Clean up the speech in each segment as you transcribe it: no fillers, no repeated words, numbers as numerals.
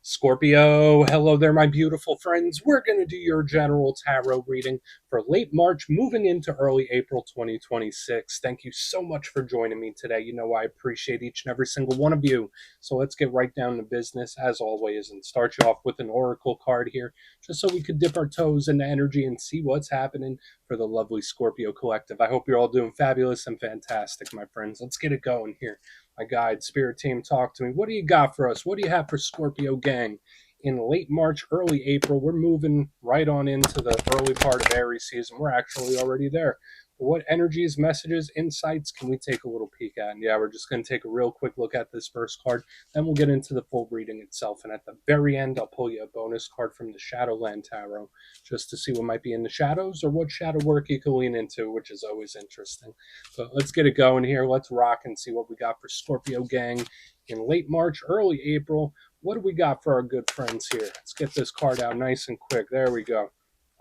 Scorpio, hello there, my beautiful friends. We're going to do your general tarot reading for late March, moving into early April 2026. Thank you so much for joining me today. You know, I appreciate each and every single one of you. So let's get right down to business, as always, and start you off with an oracle card here, just so we could dip our toes into energy and see what's happening for the lovely Scorpio collective. I hope you're all doing fabulous and fantastic, my friends. Let's get it going here. My guide, spirit team, talk to me. What do you got for us? What do you have for Scorpio gang? In late March, early April, we're moving right on into the early part of Aries season. We're actually already there. What energies, messages, insights can we take a little peek at? And yeah, we're just going to take a real quick look at this first card. Then we'll get into the full reading itself. And at the very end, I'll pull you a bonus card from the Shadowland Tarot just to see what might be in the shadows or what shadow work you can lean into, which is always interesting. So let's get it going here. Let's rock and see what we got for Scorpio gang in late March, early April. What do we got for our good friends here? Let's get this card out nice and quick. There we go.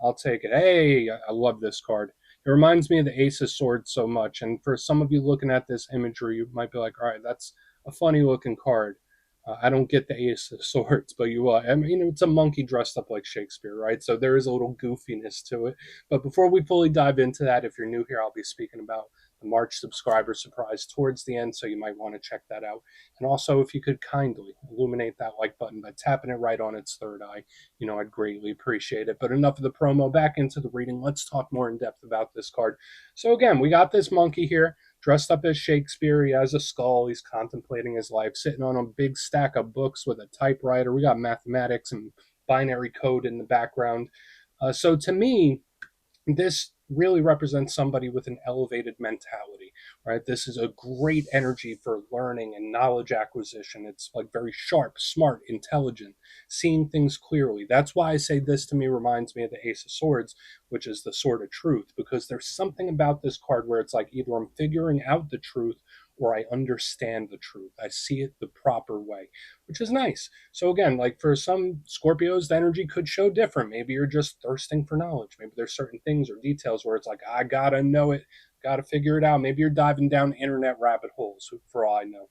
I'll take it. Hey, I love this card. It reminds me of the Ace of Swords so much. And for some of you looking at this imagery, you might be like, all right, that's a funny looking card. I don't get the Ace of Swords, but you will. I mean, it's a monkey dressed up like Shakespeare, right? So there is a little goofiness to it. But before we fully dive into that, if you're new here, I'll be speaking about the March subscriber surprise towards the end, so you might want to check that out. And also, if you could kindly illuminate that like button by tapping it right on its third eye, you know, I'd greatly appreciate it. But enough of the promo, back into the reading. Let's talk more in depth about this card. So again, we got this monkey here dressed up as Shakespeare. He has a skull. He's contemplating his life, sitting on a big stack of books with a typewriter. We got mathematics and binary code in the background. So to me, this really represents somebody with an elevated mentality, right? This is a great energy for learning and knowledge acquisition. It's like very sharp, smart, intelligent, seeing things clearly. That's why I say this to me reminds me of the Ace of Swords, which is the sword of truth, because there's something about this card where it's like either I'm figuring out the truth or I understand the truth. I see it the proper way, which is nice. So again, like for some Scorpios, the energy could show different. Maybe you're just thirsting for knowledge. Maybe there's certain things or details where it's like, I gotta know it, gotta figure it out. Maybe you're diving down internet rabbit holes, for all I know.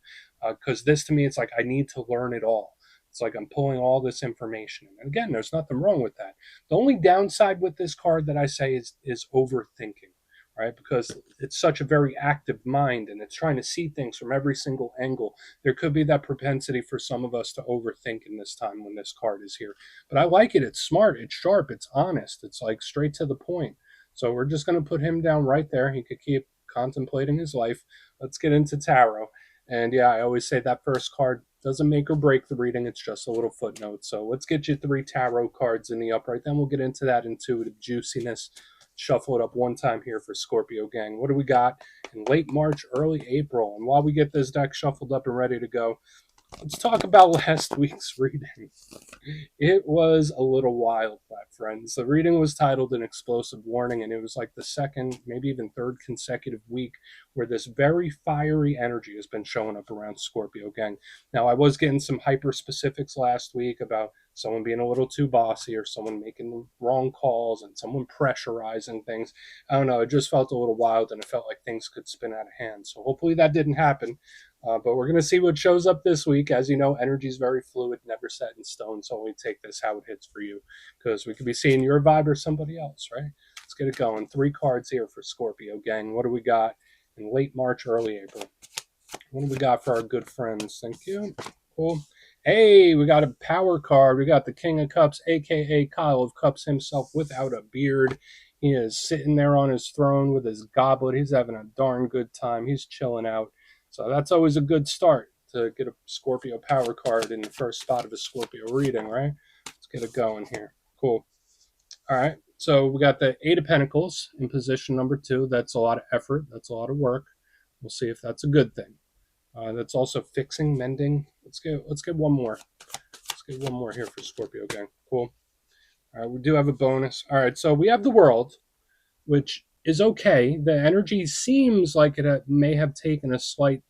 Because this to me, it's like I need to learn it all. It's like I'm pulling all this information. And again, there's nothing wrong with that. The only downside with this card that I say is overthinking, right? Because it's such a very active mind and it's trying to see things from every single angle. There could be that propensity for some of us to overthink in this time when this card is here. But I like it. It's smart. It's sharp. It's honest. It's like straight to the point. So we're just going to put him down right there. He could keep contemplating his life. Let's get into tarot. And yeah, I always say that first card doesn't make or break the reading. It's just a little footnote. So let's get you 3 tarot cards in the upright. Then we'll get into that intuitive juiciness. Shuffle it up one time here for Scorpio gang. What do we got in late March, early April? And while we get this deck shuffled up and ready to go, let's talk about last week's reading. It was a little wild, my friends. The reading was titled An Explosive Warning, and it was like the second, maybe even third consecutive week where this very fiery energy has been showing up around Scorpio gang. Now, I was getting some hyper specifics last week about someone being a little too bossy or someone making the wrong calls and someone pressurizing things. I don't know. It just felt a little wild and it felt like things could spin out of hand. So hopefully that didn't happen. But we're going to see what shows up this week. As you know, energy is very fluid, never set in stone. So only take this how it hits for you, because we could be seeing your vibe or somebody else, right? Let's get it going. 3 cards here for Scorpio gang. What do we got in late March, early April? What do we got for our good friends? Thank you. Cool. Hey, we got a power card. We got the King of Cups, a.k.a. Kyle of Cups himself without a beard. He is sitting there on his throne with his goblet. He's having a darn good time. He's chilling out. So that's always a good start to get a Scorpio power card in the first spot of a Scorpio reading, right? Let's get it going here. Cool. All right. So we got the 8 of Pentacles in position number 2. That's a lot of effort. That's a lot of work. We'll see if that's a good thing. That's also fixing, mending. Let's get one more. Let's get one more here for Scorpio gang. Cool. All right. We do have a bonus. All right. So we have the World, which is okay. The energy seems like it may have taken a slight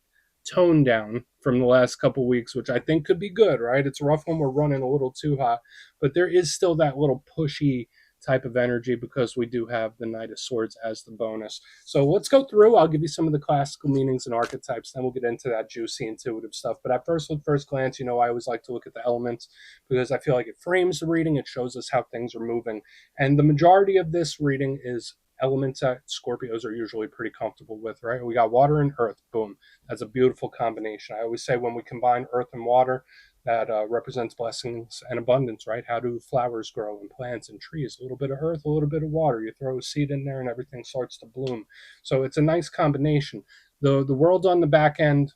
tone down from the last couple weeks, which I think could be good, right? It's rough when we're running a little too hot, but there is still that little pushy type of energy because we do have the Knight of Swords as the bonus. So let's go through. I'll give you some of the classical meanings and archetypes, then we'll get into that juicy intuitive stuff. But at first glance, I always like to look at the elements because I feel like it frames the reading, it shows us how things are moving. And the majority of this reading is elements that Scorpios are usually pretty comfortable with, right? We got water and earth. Boom. That's a beautiful combination. I always say when we combine earth and water, that represents blessings and abundance, right? How do flowers grow and plants and trees? A little bit of earth, a little bit of water. You throw a seed in there and everything starts to bloom. So it's a nice combination. The world on the back end,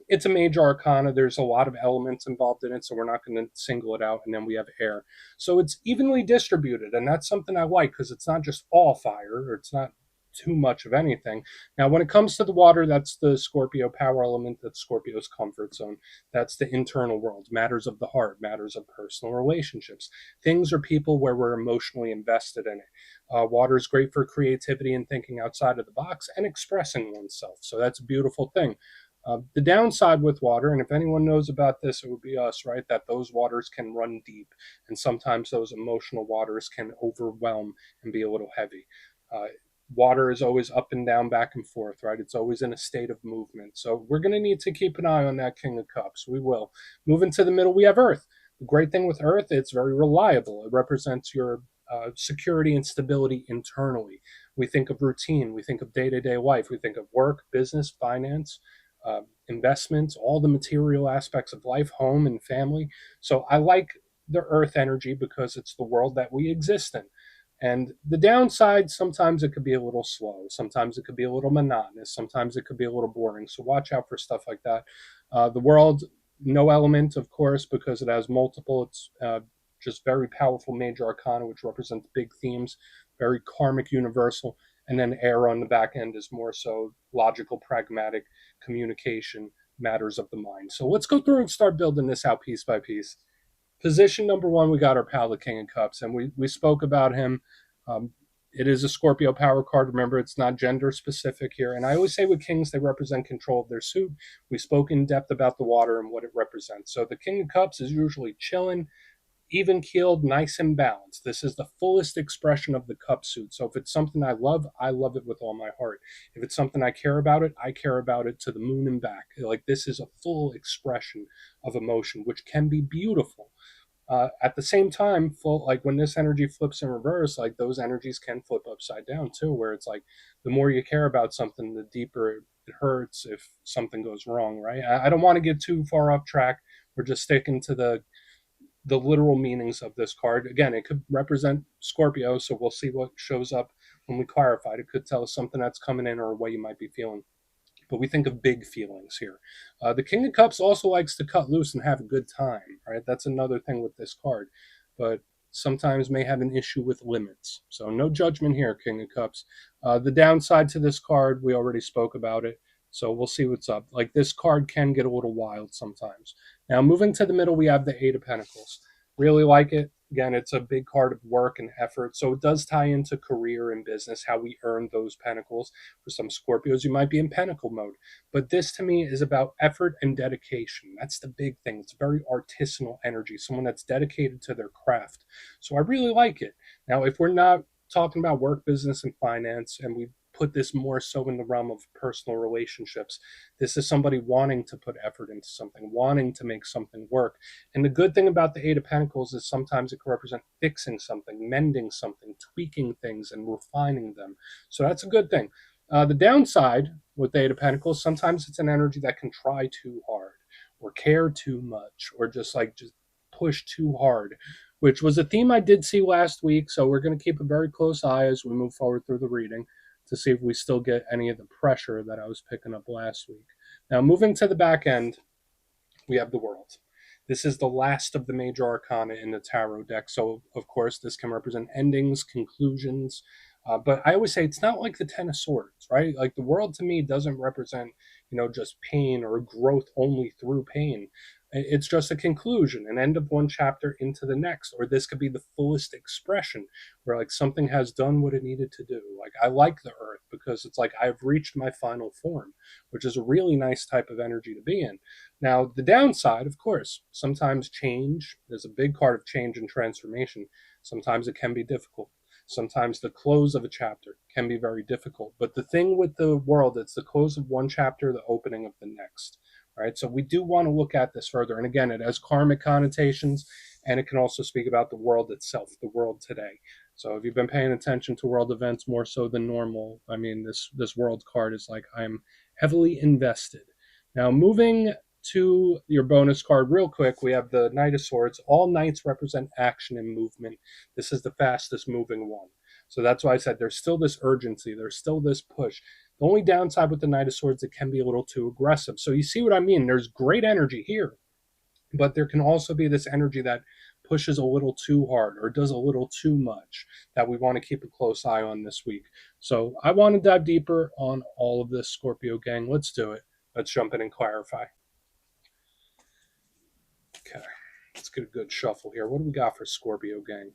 it's a major arcana. There's a lot of elements involved in it, so we're not going to single it out. And then we have air. So it's evenly distributed, and that's something I like because it's not just all fire, or it's not too much of anything. Now, when it comes to the water, that's the Scorpio power element. That's Scorpio's comfort zone. That's the internal world, matters of the heart, matters of personal relationships, things or people where we're emotionally invested in it. Water is great for creativity and thinking outside of the box and expressing oneself. So that's a beautiful thing. The downside with water, and if anyone knows about this, it would be us, right? That those waters can run deep, and sometimes those emotional waters can overwhelm and be a little heavy. Uh, Water is always up and down, back and forth, right? It's always in a state of movement. So we're going to need to keep an eye on that King of Cups. We will. Moving to the middle, we have Earth. The great thing with Earth, it's very reliable. It represents your security and stability internally. We think of routine, we think of day to day life, we think of work, business, finance, investments, all the material aspects of life, home and family. So I like the earth energy because it's the world that we exist in. And the downside, sometimes it could be a little slow. Sometimes it could be a little monotonous. Sometimes it could be a little boring. So watch out for stuff like that. The world, no element, of course, because it has multiple. It's just very powerful major arcana, which represents big themes, very karmic, universal. And then air on the back end is more so logical, pragmatic communication, matters of the mind. So let's go through and start building this out piece by piece. Position number one, we got our pal, the King of Cups, and we spoke about him. It is a Scorpio power card. Remember, it's not gender specific here. And I always say with kings, they represent control of their suit. We spoke in depth about the water and what it represents. So the King of Cups is usually chilling, even keeled, nice and balanced. This is the fullest expression of the cup suit. So if it's something I love it with all my heart. If it's something I care about it, I care about it to the moon and back. Like this is a full expression of emotion, which can be beautiful. At the same time, full like when this energy flips in reverse, like those energies can flip upside down too, where it's like the more you care about something, the deeper it hurts if something goes wrong, right? I don't want to get too far off track. We're just sticking to the literal meanings of this card. Again, it could represent Scorpio, so we'll see what shows up when we clarify it. It could tell us something that's coming in or a way you might be feeling. But we think of big feelings here. The King of Cups also likes to cut loose and have a good time, right? That's another thing with this card. But sometimes may have an issue with limits. So no judgment here, King of Cups. The downside to this card, we already spoke about it. So we'll see what's up. Like this card can get a little wild sometimes. Now, moving to the middle, we have the Eight of Pentacles. Really like it. Again, it's a big card of work and effort. So it does tie into career and business, how we earn those pentacles. For some Scorpios, you might be in pentacle mode. But this to me is about effort and dedication. That's the big thing. It's very artisanal energy, someone that's dedicated to their craft. So I really like it. Now, if we're not talking about work, business, and finance, and we put this more so in the realm of personal relationships, this is somebody wanting to put effort into something, wanting to make something work. And the good thing about the Eight of Pentacles is sometimes it can represent fixing something, mending something, tweaking things, and refining them. So that's a good thing. The downside with the Eight of Pentacles, sometimes it's an energy that can try too hard or care too much or just push too hard, which was a theme I did see last week. So we're going to keep a very close eye as we move forward through the reading to see if we still get any of the pressure that I was picking up last week. Now, moving to the back end, we have the World. This is the last of the major arcana in the tarot deck. So, of course, this can represent endings, conclusions. But I always say it's not like the Ten of Swords, right? Like the World to me doesn't represent, just pain or growth only through pain. It's just a conclusion, an end of one chapter into the next. Or this could be the fullest expression where like something has done what it needed to do. Like I like the earth because it's like I've reached my final form, which is a really nice type of energy to be in. Now, the downside, of course, sometimes change, there's a big part of change and transformation. Sometimes it can be difficult. Sometimes the close of a chapter can be very difficult. But the thing with the world, it's the close of one chapter, the opening of the next. Right? So we do want to look at this further. And again, it has karmic connotations, and it can also speak about the world itself, the world today. So if you've been paying attention to world events more so than normal, I mean, this world card is like I'm heavily invested. Now, moving to your bonus card real quick, we have the Knight of Swords. All knights represent action and movement. This is the fastest moving one. So that's why I said there's still this urgency, there's still this push. The only downside with the Knight of Swords, it can be a little too aggressive. So you see what I mean? There's great energy here, but there can also be this energy that pushes a little too hard or does a little too much that we want to keep a close eye on this week. So I want to dive deeper on all of this, Scorpio gang. Let's do it. Let's jump in and clarify. Okay, let's get a good shuffle here. What do we got for Scorpio gang?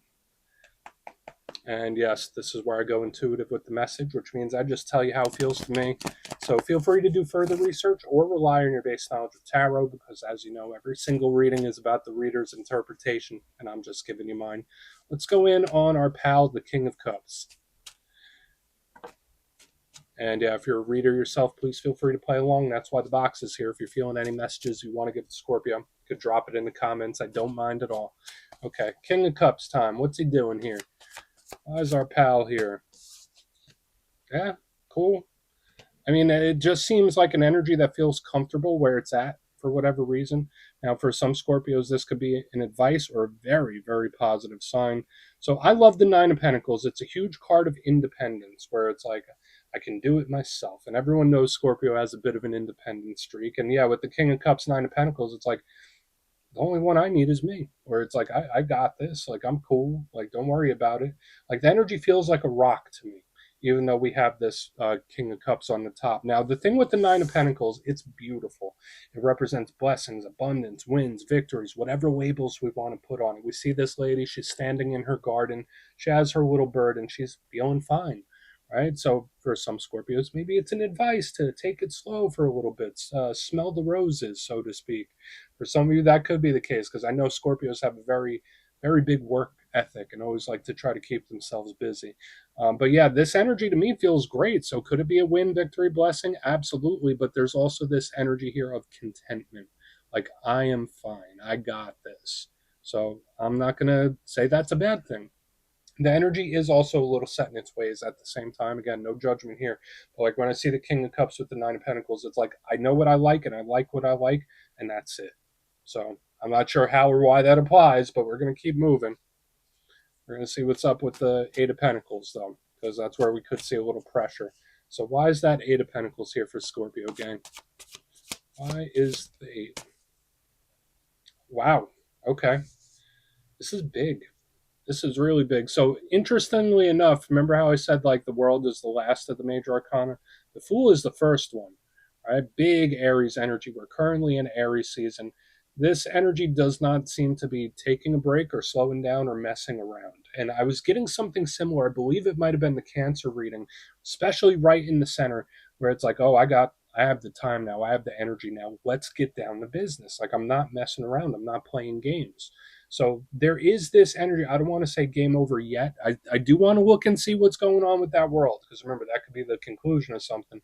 And yes, this is where I go intuitive with the message, which means I just tell you how it feels to me. So feel free to do further research or rely on your base knowledge of tarot, because as you know, every single reading is about the reader's interpretation, and I'm just giving you mine. Let's go in on our pal, the King of Cups. And yeah, if you're a reader yourself, please feel free to play along. That's why the box is here. If you're feeling any messages you want to give to Scorpio, you could drop it in the comments. I don't mind at all. Okay, King of Cups time. What's he doing here? Why is our pal here? Yeah, cool. I mean, it just seems like an energy that feels comfortable where it's at for whatever reason. Now, for some Scorpios, this could be an advice or a very, very positive sign. So I love the Nine of Pentacles. It's a huge card of independence where it's like, I can do it myself. And everyone knows Scorpio has a bit of an independent streak. And yeah, with the King of Cups, Nine of Pentacles, it's like, the only one I need is me. Where it's like, I got this. Like, I'm cool. Like, don't worry about it. Like, the energy feels like a rock to me, even though we have this King of Cups on the top. Now, the thing with the Nine of Pentacles, it's beautiful. It represents blessings, abundance, wins, victories, whatever labels we want to put on it. We see this lady, she's standing in her garden. She has her little bird, and she's feeling fine. Right? So, for some Scorpios, maybe it's an advice to take it slow for a little bit, smell the roses, so to speak. For some of you, that could be the case because I know Scorpios have a very, very big work ethic and always like to try to keep themselves busy. But yeah, this energy to me feels great. So could it be a win, victory, blessing? Absolutely. But there's also this energy here of contentment. Like, I am fine. I got this. So I'm not going to say that's a bad thing. The energy is also a little set in its ways at the same time. Again, no judgment here. But like when I see the King of Cups with the Nine of Pentacles, it's like I know what I like and I like what I like, and that's it. So I'm not sure how or why that applies, but we're going to keep moving. We're going to see what's up with the Eight of Pentacles, though, because that's where we could see a little pressure. So why is that Eight of Pentacles here for Scorpio gang? Why is the Eight? Wow. Okay. This is big. This is really big. So interestingly enough, remember how I said like the world is the last of the major arcana? The Fool is the first one. Right? Big Aries energy. We're currently in Aries season. This energy does not seem to be taking a break or slowing down or messing around. And I was getting something similar. I believe it might have been the Cancer reading, especially right in the center, where it's like, oh, I have the time now. I have the energy now. Let's get down to business. Like I'm not messing around. I'm not playing games. So there is this energy. I don't want to say game over yet. I do want to look and see what's going on with that world. Because remember, that could be the conclusion of something.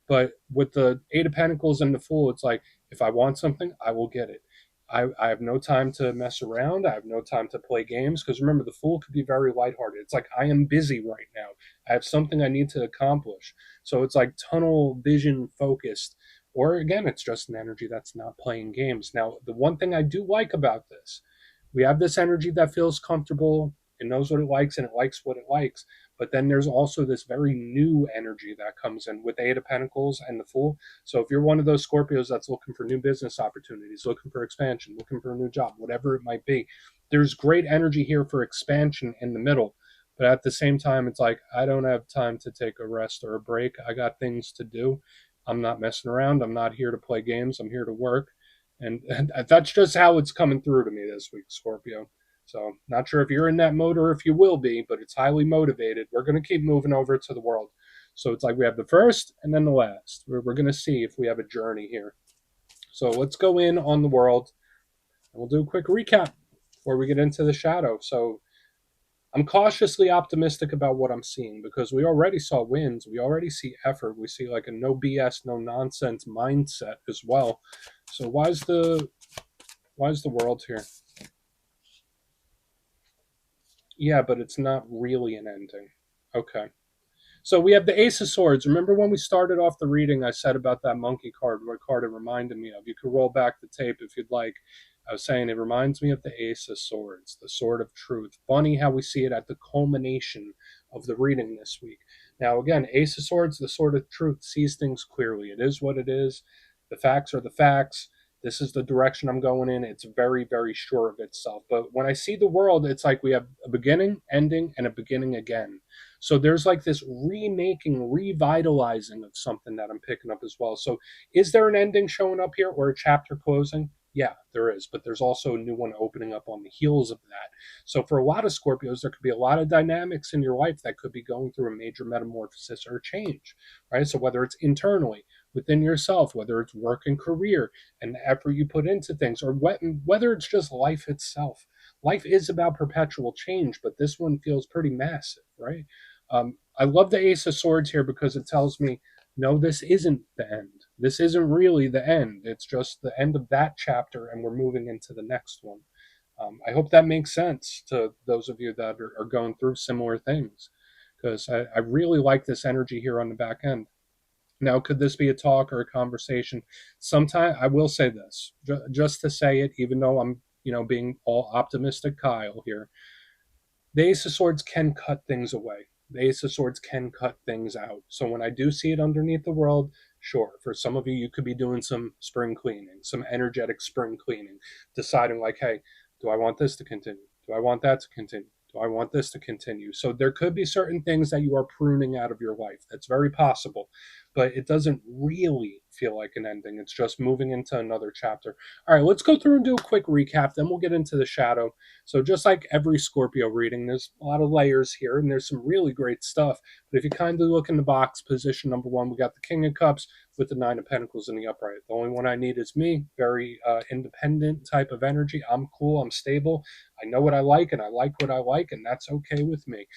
But with the Eight of Pentacles and the Fool, it's like, if I want something, I will get it. I have no time to mess around. I have no time to play games. Because remember, the Fool could be very lighthearted. It's like, I am busy right now. I have something I need to accomplish. So it's like tunnel vision focused. Or again, it's just an energy that's not playing games. Now, the one thing I do like about this, we have this energy that feels comfortable. It knows what it likes and it likes what it likes. But then there's also this very new energy that comes in with the Eight of Pentacles and the Fool. So if you're one of those Scorpios that's looking for new business opportunities, looking for expansion, looking for a new job, whatever it might be, there's great energy here for expansion in the middle. But at the same time, it's like, I don't have time to take a rest or a break. I got things to do. I'm not messing around. I'm not here to play games. I'm here to work. And that's just how it's coming through to me this week, Scorpio. So not sure if you're in that mode or if you will be, but it's highly motivated. We're going to keep moving over to the world. So it's like we have the first and then the last. We're going to see if we have a journey here. So let's go in on the world and we'll do a quick recap before we get into the shadow. So I'm cautiously optimistic about what I'm seeing because we already saw wins. We already see effort. We see like a no BS, no nonsense mindset as well. So why is the world here? Yeah, but it's not really an ending. Okay. So we have the Ace of Swords. Remember when we started off the reading, I said about that monkey card, what card it reminded me of? You could roll back the tape if you'd like. I was saying it reminds me of the Ace of Swords, the Sword of Truth. Funny how we see it at the culmination of the reading this week. Now, again, Ace of Swords, the Sword of Truth, sees things clearly. It is what it is. The facts are the facts. This is the direction I'm going in. It's very, very sure of itself. But when I see the world, it's like we have a beginning, ending, and a beginning again. So there's like this remaking, revitalizing of something that I'm picking up as well. So is there an ending showing up here or a chapter closing? Yeah, there is, but there's also a new one opening up on the heels of that. So for a lot of Scorpios, there could be a lot of dynamics in your life that could be going through a major metamorphosis or change, right? So whether it's internally within yourself, whether it's work and career and the effort you put into things, or whether it's just life itself. Life is about perpetual change, but this one feels pretty massive, right? I love the Ace of Swords here because it tells me, no, this isn't the end. This isn't really the end. It's just the end of that chapter, and we're moving into the next one. I hope that makes sense to those of you that are going through similar things, because I really like this energy here on the back end. Now, could this be a talk or a conversation? Sometime I will say this, just to say it, even though I'm, being all optimistic Kyle here. The Ace of Swords can cut things away. The Ace of Swords can cut things out. So when I do see it underneath the world, sure, for some of you, you could be doing some spring cleaning, some energetic spring cleaning, deciding like, hey, do I want this to continue? Do I want that to continue? Do I want this to continue? So there could be certain things that you are pruning out of your life. That's very possible, but it doesn't really feel like an ending. It's just moving into another chapter. All right, let's go through and do a quick recap. Then we'll get into the shadow. So just like every Scorpio reading, there's a lot of layers here, and there's some really great stuff. But if you kindly look in the box, position number one, we got the King of Cups with the Nine of Pentacles in the upright. The only one I need is me. Very independent type of energy. I'm cool. I'm stable. I know what I like, and I like what I like, and that's okay with me.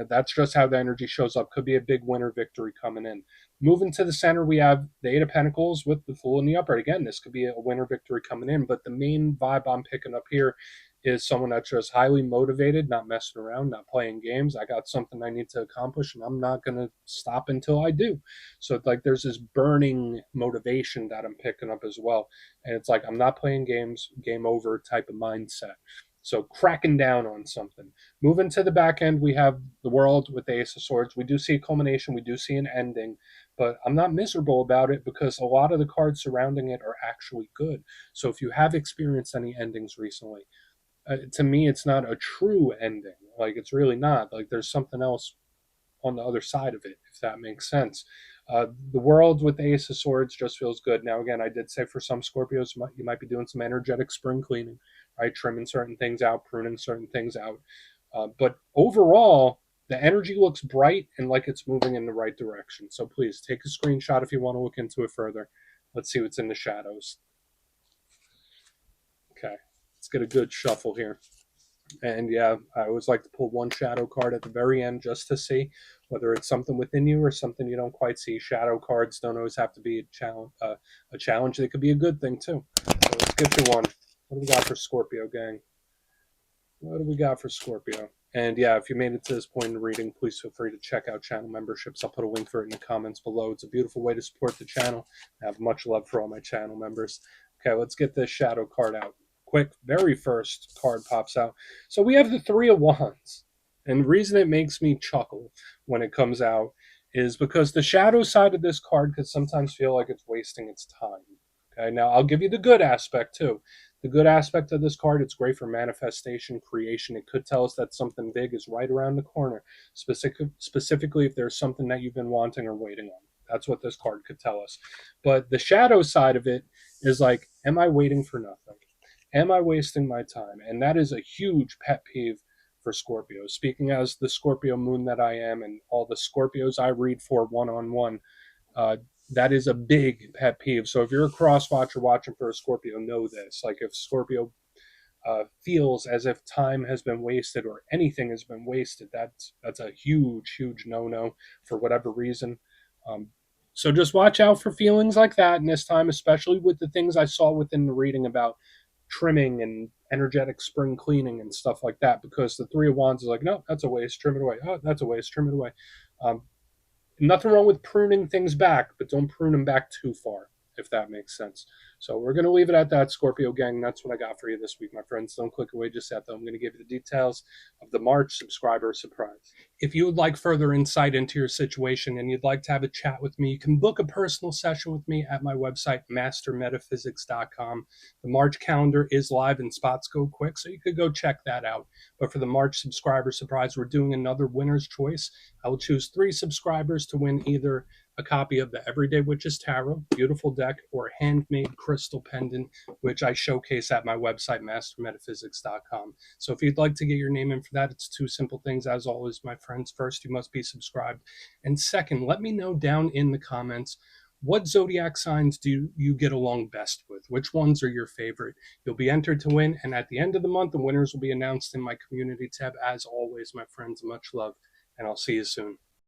That's just how the energy shows up. Could be a big winner victory coming in. Moving to the center, we have the Eight of Pentacles with the Fool in the upright. Again, this could be a winner victory coming in, but the main vibe I'm picking up here is someone that's just highly motivated, not messing around, not playing games. I got something I need to accomplish, and I'm not going to stop until I do. So it's like there's this burning motivation that I'm picking up as well. And it's like I'm not playing games, game over type of mindset. So cracking down on something. Moving to the back end, we have the world with the Ace of Swords. We do see a culmination, we do see an ending, but I'm not miserable about it because a lot of the cards surrounding it are actually good. So if you have experienced any endings recently, to me, it's not a true ending. Like, it's really not. Like, there's something else on the other side of it, if that makes sense. The world with the Ace of Swords just feels good. Now, again, I did say for some Scorpios, you might be doing some energetic spring cleaning, right? Trimming certain things out, pruning certain things out. But overall, the energy looks bright and like it's moving in the right direction. So please take a screenshot if you want to look into it further. Let's see what's in the shadows. Okay, let's get a good shuffle here. And yeah, I always like to pull one shadow card at the very end just to see whether it's something within you or something you don't quite see. Shadow cards don't always have to be a challenge. A challenge, they could be a good thing too. So let's get you one. What do we got for Scorpio, gang? What do we got for Scorpio? And yeah, if you made it to this point in the reading, please feel free to check out channel memberships. I'll put a link for it in the comments below. It's a beautiful way to support the channel. I have much love for all my channel members. Okay, let's get this shadow card out. Quick, very first card pops out. So we have the Three of Wands. And the reason it makes me chuckle when it comes out is because the shadow side of this card could sometimes feel like it's wasting its time. Okay, now I'll give you the good aspect too. The good aspect of this card, it's great for manifestation, creation. It could tell us that something big is right around the corner, specifically if there's something that you've been wanting or waiting on. That's what this card could tell us. But the shadow side of it is like, am I waiting for nothing? Am I wasting my time? And that is a huge pet peeve for Scorpios. Speaking as the Scorpio moon that I am, and all the Scorpios I read for one on one, that is a big pet peeve. So if you're a cross watcher watching for a Scorpio, know this. Like if Scorpio feels as if time has been wasted or anything has been wasted, that's a huge no no for whatever reason. Um, so just watch out for feelings like that in this time, especially with the things I saw within the reading about trimming and energetic spring cleaning and stuff like that. Because the Three of Wands is like, no, that's a waste, trim it away. Oh, that's a waste, trim it away. Um, Nothing wrong with pruning things back, but don't prune them back too far, if that makes sense. So we're going to leave it at that, Scorpio gang. That's what I got for you this week, my friends. Don't click away just yet, though. I'm going to give you the details of the March subscriber surprise. If you would like further insight into your situation and you'd like to have a chat with me, you can book a personal session with me at my website, mastermetaphysics.com. The March calendar is live and spots go quick, so you could go check that out. But for the March subscriber surprise, we're doing another winner's choice. I will choose 3 subscribers to win either a copy of the Everyday Witches Tarot, beautiful deck, or handmade crystal pendant, which I showcase at my website, mastermetaphysics.com. So if you'd like to get your name in for that, it's 2 simple things. As always, my friends, first, you must be subscribed. And second, let me know down in the comments, what zodiac signs do you get along best with? Which ones are your favorite? You'll be entered to win, and at the end of the month, the winners will be announced in my community tab. As always, my friends, much love, and I'll see you soon.